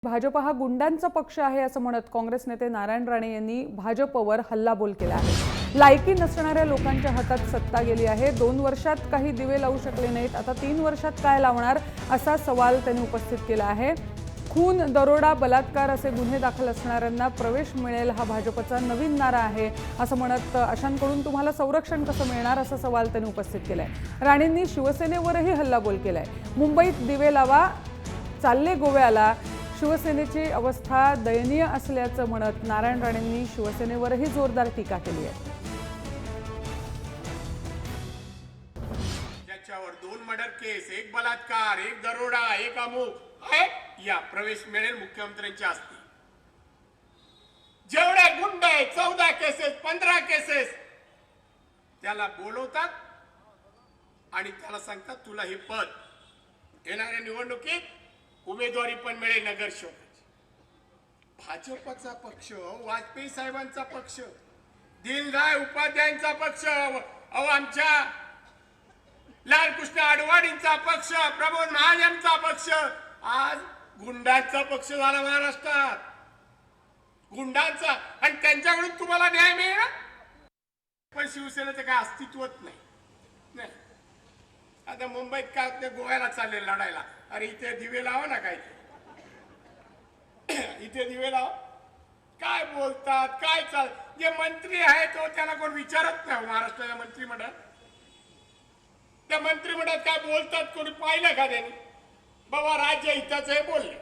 भाजप हा गुंडांचा पक्ष आहे असं म्हणत काँग्रेस नेते नारायण राणे यांनी भाजपवर हल्लाबोल केला आहे। लायकी नसणाऱ्या लोकांच्या हातात सत्ता गेली आहे। 2 वर्षात काही दिवे लावू शकले नाहीत, आता 3 वर्षात काय लावणार असा सवाल त्यांनी उपस्थित केला आहे। खून, दरोडा, बलात्कार असे गुन्हे दाखल असणाऱ्यांना प्रवेश मिळेल हा भाजपचा नवीन नारा आहे असं म्हणत अशांकडून तुम्हाला संरक्षण कसं मिळणार असा सवाल त्यांनी उपस्थित केलाय। राणेंनी शिवसेनेवरही हल्लाबोल केलाय। मुंबईत दिवे लावा, चालले गोव्याला, शिवसेनेची अवस्था दयनीय असल्याचं म्हणत नारायण राणेंनी शिवसेनेवरही जोरदार टीका केली आहे। ज्याच्यावर 2 मर्डर केस, 1 बलात्कार, 1 दरोडा, 1 अमुक आहे, या प्रवेश मिळेल मुख्यमंत्र्यांच्या हस्ते। जेवढे गुंड आहे 14 केसेस, 15 केसेस, त्याला बोलवतात आणि त्याला सांगतात तुला हे पद येणाऱ्या निवडणुकीत उमेदवारी पण मिळेल नगरसेवकाची। भाजपचा पक्ष, वाजपेयी साहेबांचा पक्ष, दीनदयाळ उपाध्यायांचा पक्ष, आमच्या लालकृष्ण अडवाणींचा पक्ष, प्रमोद महाजनचा पक्ष आज गुंडांचा पक्ष झाला महाराष्ट्रात। गुंडांचा, आणि त्यांच्याकडून तुम्हाला न्याय मिळेल, पण शिवसेनेचं काय अस्तित्वच नाही। आता मुंबईत काय ते गोव्याला चालले लढायला, अरे इथे दिवे लावा ना, काय इथे दिवे लावा। काय बोलतात, काय चाल, जे मंत्री आहे तो त्याला कोण विचारत नाही। महाराष्ट्राच्या मंत्रिमंडळात, त्या मंत्रिमंडळात काय बोलतात कोणी पाहिलं का त्यांनी? बाबा राज्य हिताचं हे बोलले,